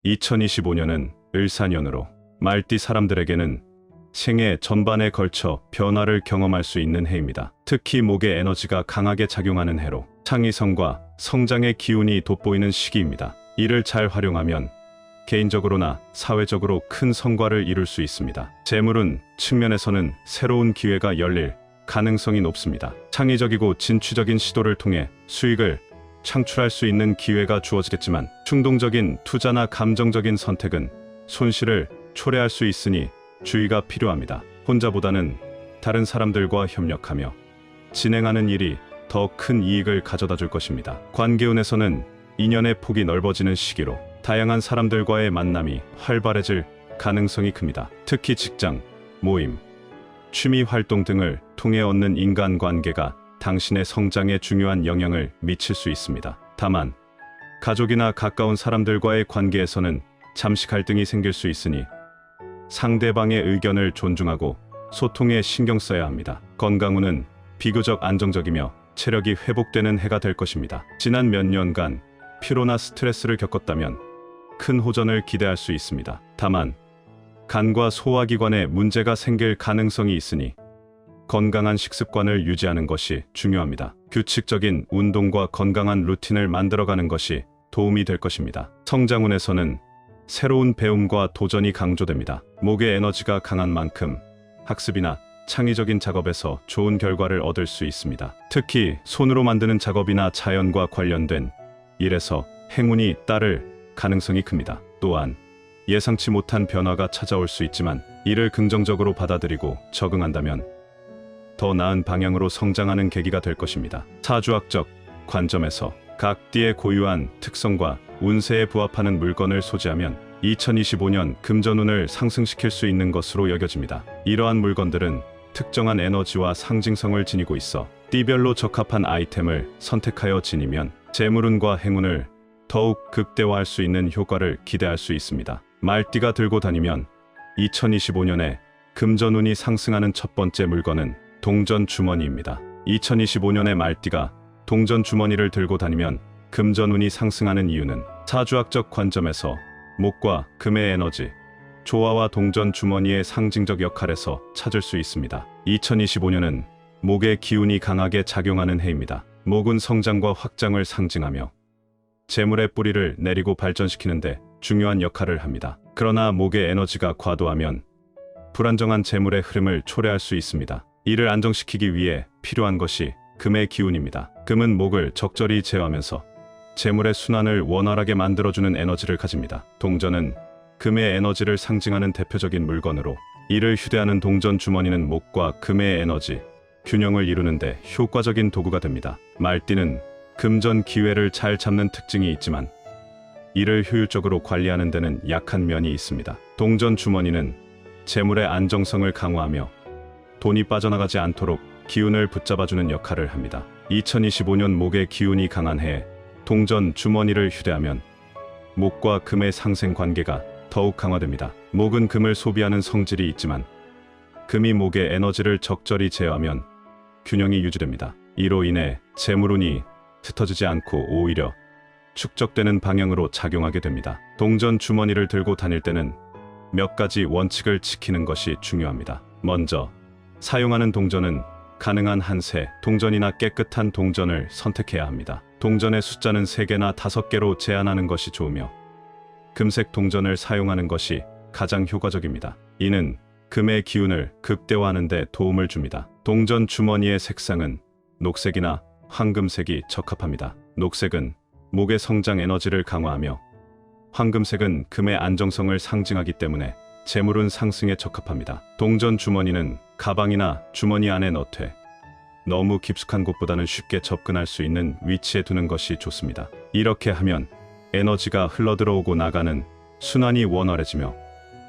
2025년은 을사년으로 말띠 사람들에게는 생애 전반에 걸쳐 변화를 경험할 수 있는 해입니다. 특히 목의 에너지가 강하게 작용하는 해로 창의성과 성장의 기운이 돋보이는 시기입니다. 이를 잘 활용하면 개인적으로나 사회적으로 큰 성과를 이룰 수 있습니다. 재물운 측면에서는 새로운 기회가 열릴 가능성이 높습니다. 창의적이고 진취적인 시도를 통해 수익을 창출할 수 있는 기회가 주어지겠지만 충동적인 투자나 감정적인 선택은 손실을 초래할 수 있으니 주의가 필요합니다. 혼자보다는 다른 사람들과 협력하며 진행하는 일이 더 큰 이익을 가져다 줄 것입니다. 관계운에서는 인연의 폭이 넓어지는 시기로 다양한 사람들과의 만남이 활발해질 가능성이 큽니다. 특히 직장, 모임, 취미 활동 등을 통해 얻는 인간관계가 당신의 성장에 중요한 영향을 미칠 수 있습니다. 다만 가족이나 가까운 사람들과의 관계에서는 잠시 갈등이 생길 수 있으니 상대방의 의견을 존중하고 소통에 신경 써야 합니다. 건강운은 비교적 안정적이며 체력이 회복되는 해가 될 것입니다. 지난 몇 년간 피로나 스트레스를 겪었다면 큰 호전을 기대할 수 있습니다. 다만 간과 소화기관에 문제가 생길 가능성이 있으니 건강한 식습관을 유지하는 것이 중요합니다. 규칙적인 운동과 건강한 루틴을 만들어가는 것이 도움이 될 것입니다. 성장운에서는 새로운 배움과 도전이 강조됩니다. 목의 에너지가 강한 만큼 학습이나 창의적인 작업에서 좋은 결과를 얻을 수 있습니다. 특히 손으로 만드는 작업이나 자연과 관련된 일에서 행운이 따를 가능성이 큽니다. 또한 예상치 못한 변화가 찾아올 수 있지만 이를 긍정적으로 받아들이고 적응한다면 더 나은 방향으로 성장하는 계기가 될 것입니다. 사주학적 관점에서 각 띠의 고유한 특성과 운세에 부합하는 물건을 소지하면 2025년 금전운을 상승시킬 수 있는 것으로 여겨집니다. 이러한 물건들은 특정한 에너지와 상징성을 지니고 있어 띠별로 적합한 아이템을 선택하여 지니면 재물운과 행운을 더욱 극대화할 수 있는 효과를 기대할 수 있습니다. 말띠가 들고 다니면 2025년에 금전운이 상승하는 첫 번째 물건은 동전 주머니입니다. 2025년에 말띠가 동전 주머니를 들고 다니면 금전운이 상승하는 이유는 사주학적 관점에서 목과 금의 에너지, 조화와 동전 주머니의 상징적 역할에서 찾을 수 있습니다. 2025년은 목의 기운이 강하게 작용하는 해입니다. 목은 성장과 확장을 상징하며 재물의 뿌리를 내리고 발전시키는데 중요한 역할을 합니다. 그러나 목의 에너지가 과도하면 불안정한 재물의 흐름을 초래할 수 있습니다. 이를 안정시키기 위해 필요한 것이 금의 기운입니다. 금은 목을 적절히 제어하면서 재물의 순환을 원활하게 만들어주는 에너지를 가집니다. 동전은 금의 에너지를 상징하는 대표적인 물건으로 이를 휴대하는 동전 주머니는 목과 금의 에너지 균형을 이루는데 효과적인 도구가 됩니다. 말띠는 금전 기회를 잘 잡는 특징이 있지만 이를 효율적으로 관리하는 데는 약한 면이 있습니다. 동전 주머니는 재물의 안정성을 강화하며 돈이 빠져나가지 않도록 기운을 붙잡아주는 역할을 합니다. 2025년 목의 기운이 강한 해에 동전 주머니를 휴대하면 목과 금의 상생 관계가 더욱 강화됩니다. 목은 금을 소비하는 성질이 있지만 금이 목의 에너지를 적절히 제어하면 균형이 유지됩니다. 이로 인해 재물운이 흩어지지 않고 오히려 축적되는 방향으로 작용하게 됩니다. 동전 주머니를 들고 다닐 때는 몇 가지 원칙을 지키는 것이 중요합니다. 먼저 사용하는 동전은 가능한 한 새 동전이나 깨끗한 동전을 선택해야 합니다. 동전의 숫자는 3개나 5개로 제한하는 것이 좋으며 금색 동전을 사용하는 것이 가장 효과적입니다. 이는 금의 기운을 극대화하는 데 도움을 줍니다. 동전 주머니의 색상은 녹색이나 황금색이 적합합니다. 녹색은 목의 성장 에너지를 강화하며 황금색은 금의 안정성을 상징하기 때문에 재물운 상승에 적합합니다. 동전 주머니는 가방이나 주머니 안에 넣되 너무 깊숙한 곳보다는 쉽게 접근할 수 있는 위치에 두는 것이 좋습니다. 이렇게 하면 에너지가 흘러들어오고 나가는 순환이 원활해지며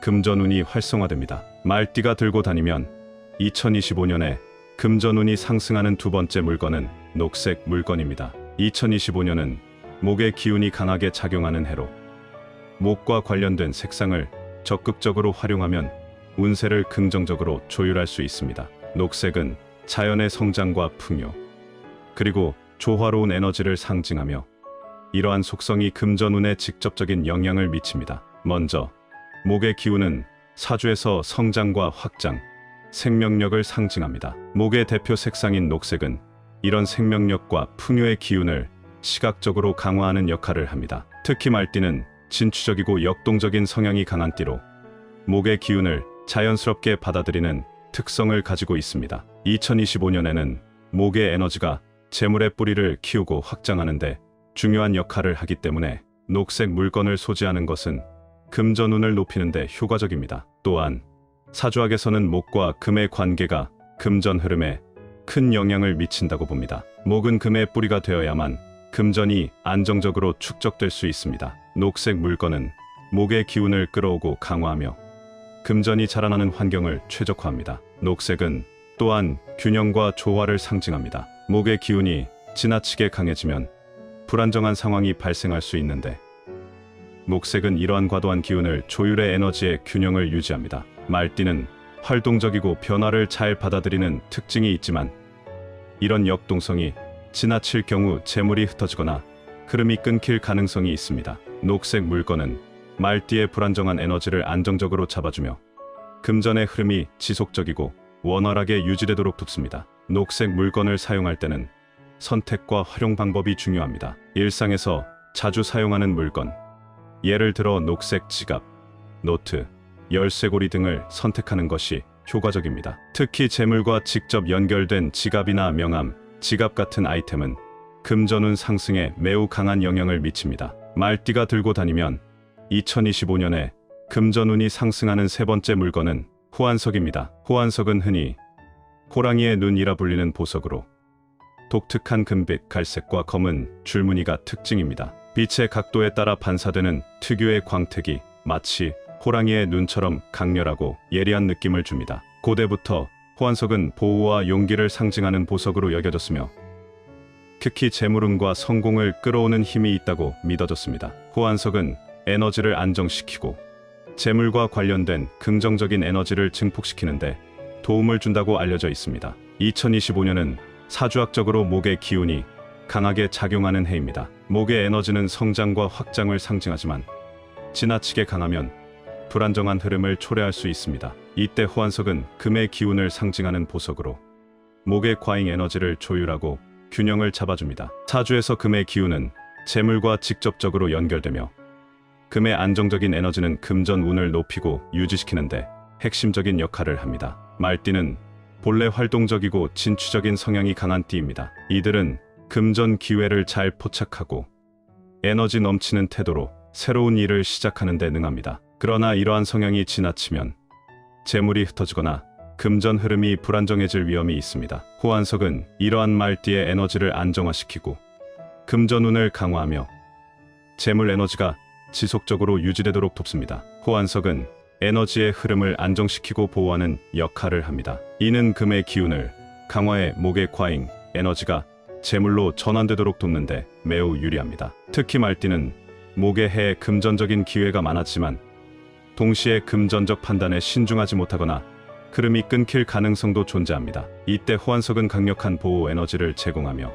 금전운이 활성화됩니다. 말띠가 들고 다니면 2025년에 금전운이 상승하는 두 번째 물건은 녹색 물건입니다. 2025년은 목의 기운이 강하게 작용하는 해로 목과 관련된 색상을 적극적으로 활용하면 운세를 긍정적으로 조율할 수 있습니다. 녹색은 자연의 성장과 풍요, 그리고 조화로운 에너지를 상징하며 이러한 속성이 금전운에 직접적인 영향을 미칩니다. 먼저 목의 기운은 사주에서 성장과 확장, 생명력을 상징합니다. 목의 대표 색상인 녹색은 이런 생명력과 풍요의 기운을 시각적으로 강화하는 역할을 합니다. 특히 말띠는 진취적이고 역동적인 성향이 강한 띠로 목의 기운을 자연스럽게 받아들이는 특성을 가지고 있습니다. 2025년에는 목의 에너지가 재물의 뿌리를 키우고 확장하는데 중요한 역할을 하기 때문에 녹색 물건을 소지하는 것은 금전운을 높이는 데 효과적입니다. 또한 사주학에서는 목과 금의 관계가 금전 흐름에 큰 영향을 미친다고 봅니다. 목은 금의 뿌리가 되어야만 금전이 안정적으로 축적될 수 있습니다. 녹색 물건은 목의 기운을 끌어오고 강화하며 금전이 자라나는 환경을 최적화합니다. 녹색은 또한 균형과 조화를 상징합니다. 목의 기운이 지나치게 강해지면 불안정한 상황이 발생할 수 있는데 목색은 이러한 과도한 기운을 조율의 에너지의 균형을 유지합니다. 말띠는 활동적이고 변화를 잘 받아들이는 특징이 있지만 이런 역동성이 지나칠 경우 재물이 흩어지거나 흐름이 끊길 가능성이 있습니다. 녹색 물건은 말띠의 불안정한 에너지를 안정적으로 잡아주며 금전의 흐름이 지속적이고 원활하게 유지되도록 돕습니다. 녹색 물건을 사용할 때는 선택과 활용 방법이 중요합니다. 일상에서 자주 사용하는 물건, 예를 들어 녹색 지갑, 노트, 열쇠고리 등을 선택하는 것이 효과적입니다. 특히 재물과 직접 연결된 지갑이나 명함, 지갑 같은 아이템은 금전운 상승에 매우 강한 영향을 미칩니다. 말띠가 들고 다니면 2025년에 금전운이 상승하는 세 번째 물건은 호환석입니다. 호환석은 흔히 호랑이의 눈이라 불리는 보석으로 독특한 금빛, 갈색과 검은 줄무늬가 특징입니다. 빛의 각도에 따라 반사되는 특유의 광택이 마치 호랑이의 눈처럼 강렬하고 예리한 느낌을 줍니다. 고대부터 호환석은 보호와 용기를 상징하는 보석으로 여겨졌으며 특히 재물운과 성공을 끌어오는 힘이 있다고 믿어졌습니다. 호환석은 에너지를 안정시키고 재물과 관련된 긍정적인 에너지를 증폭시키는데 도움을 준다고 알려져 있습니다. 2025년은 사주학적으로 목의 기운이 강하게 작용하는 해입니다. 목의 에너지는 성장과 확장을 상징하지만 지나치게 강하면 불안정한 흐름을 초래할 수 있습니다. 이때 호환석은 금의 기운을 상징하는 보석으로 목의 과잉 에너지를 조율하고 균형을 잡아줍니다. 사주에서 금의 기운은 재물과 직접적으로 연결되며 금의 안정적인 에너지는 금전 운을 높이고 유지시키는데 핵심적인 역할을 합니다. 말띠는 본래 활동적이고 진취적인 성향이 강한 띠입니다. 이들은 금전 기회를 잘 포착하고 에너지 넘치는 태도로 새로운 일을 시작하는 데 능합니다. 그러나 이러한 성향이 지나치면 재물이 흩어지거나 금전 흐름이 불안정해질 위험이 있습니다. 호환석은 이러한 말띠의 에너지를 안정화시키고 금전운을 강화하며 재물 에너지가 지속적으로 유지되도록 돕습니다. 호환석은 에너지의 흐름을 안정시키고 보호하는 역할을 합니다. 이는 금의 기운을 강화해 목의 과잉 에너지가 재물로 전환되도록 돕는데 매우 유리합니다. 특히 말띠는 목의 해에 금전적인 기회가 많았지만 동시에 금전적 판단에 신중하지 못하거나 흐름이 끊길 가능성도 존재합니다. 이때 호환석은 강력한 보호 에너지를 제공하며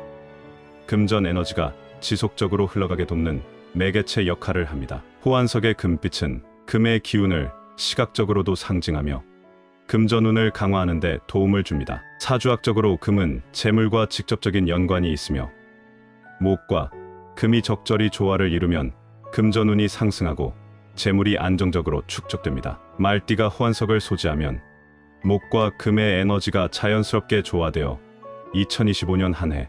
금전 에너지가 지속적으로 흘러가게 돕는 매개체 역할을 합니다. 호환석의 금빛은 금의 기운을 시각적으로도 상징하며 금전운을 강화하는 데 도움을 줍니다. 사주학적으로 금은 재물과 직접적인 연관이 있으며 목과 금이 적절히 조화를 이루면 금전운이 상승하고 재물이 안정적으로 축적됩니다. 말띠가 호환석을 소지하면 목과 금의 에너지가 자연스럽게 조화되어 2025년 한 해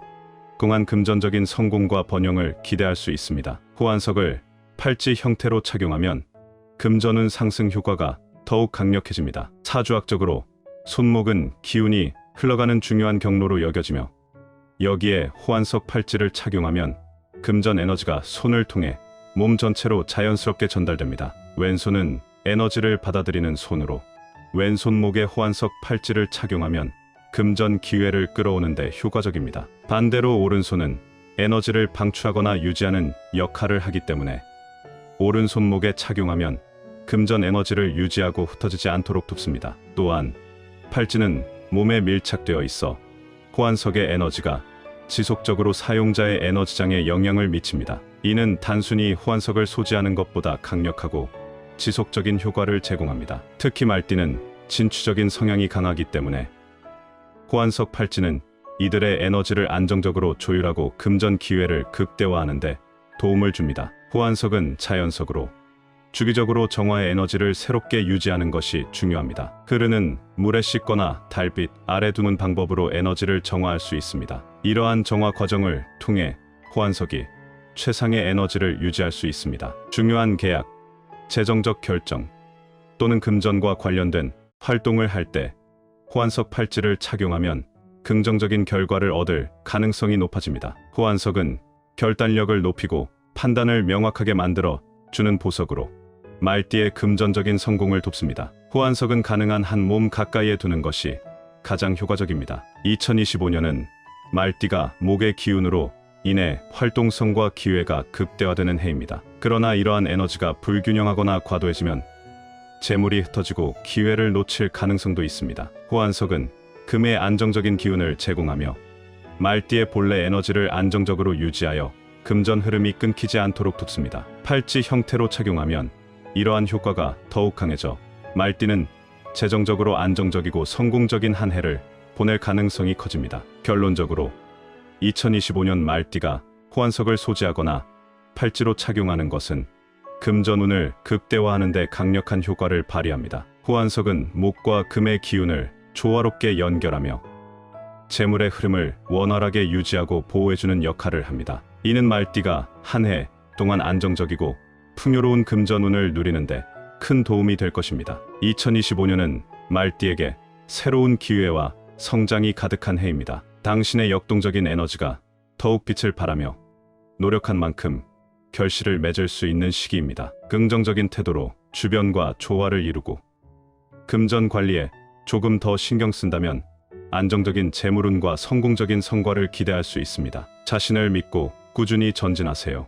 동안 금전적인 성공과 번영을 기대할 수 있습니다. 호환석을 팔찌 형태로 착용하면 금전운 상승 효과가 더욱 강력해집니다. 사주학적으로 손목은 기운이 흘러가는 중요한 경로로 여겨지며 여기에 호환석 팔찌를 착용하면 금전 에너지가 손을 통해 몸 전체로 자연스럽게 전달됩니다. 왼손은 에너지를 받아들이는 손으로 왼손목에 호환석 팔찌를 착용하면 금전 기회를 끌어오는 데 효과적입니다. 반대로 오른손은 에너지를 방출하거나 유지하는 역할을 하기 때문에 오른손목에 착용하면 금전 에너지를 유지하고 흩어지지 않도록 돕습니다. 또한 팔찌는 몸에 밀착되어 있어 호환석의 에너지가 지속적으로 사용자의 에너지장에 영향을 미칩니다. 이는 단순히 호환석을 소지하는 것보다 강력하고 지속적인 효과를 제공합니다. 특히 말띠는 진취적인 성향이 강하기 때문에 호환석 팔찌는 이들의 에너지를 안정적으로 조율하고 금전 기회를 극대화하는 데 도움을 줍니다. 호환석은 자연석으로 주기적으로 정화의 에너지를 새롭게 유지하는 것이 중요합니다. 흐르는 물에 씻거나 달빛 아래 두는 방법으로 에너지를 정화할 수 있습니다. 이러한 정화 과정을 통해 호환석이 최상의 에너지를 유지할 수 있습니다. 중요한 계약, 재정적 결정 또는 금전과 관련된 활동을 할 때 호환석 팔찌를 착용하면 긍정적인 결과를 얻을 가능성이 높아집니다. 호환석은 결단력을 높이고 판단을 명확하게 만들어 주는 보석으로 말띠의 금전적인 성공을 돕습니다. 호환석은 가능한 한 몸 가까이에 두는 것이 가장 효과적입니다. 2025년은 말띠가 목의 기운으로 인해 활동성과 기회가 극대화되는 해입니다. 그러나 이러한 에너지가 불균형하거나 과도해지면 재물이 흩어지고 기회를 놓칠 가능성도 있습니다. 호환석은 금의 안정적인 기운을 제공하며 말띠의 본래 에너지를 안정적으로 유지하여 금전 흐름이 끊기지 않도록 돕습니다. 팔찌 형태로 착용하면 이러한 효과가 더욱 강해져 말띠는 재정적으로 안정적이고 성공적인 한 해를 보낼 가능성이 커집니다. 결론적으로 2025년 말띠가 호환석을 소지하거나 팔찌로 착용하는 것은 금전운을 극대화하는 데 강력한 효과를 발휘합니다. 호환석은 목과 금의 기운을 조화롭게 연결하며 재물의 흐름을 원활하게 유지하고 보호해주는 역할을 합니다. 이는 말띠가 한 해 동안 안정적이고 풍요로운 금전운을 누리는데 큰 도움이 될 것입니다. 2025년은 말띠에게 새로운 기회와 성장이 가득한 해입니다. 당신의 역동적인 에너지가 더욱 빛을 발하며 노력한 만큼 결실을 맺을 수 있는 시기입니다. 긍정적인 태도로 주변과 조화를 이루고 금전 관리에 조금 더 신경 쓴다면 안정적인 재물운과 성공적인 성과를 기대할 수 있습니다. 자신을 믿고 꾸준히 전진하세요.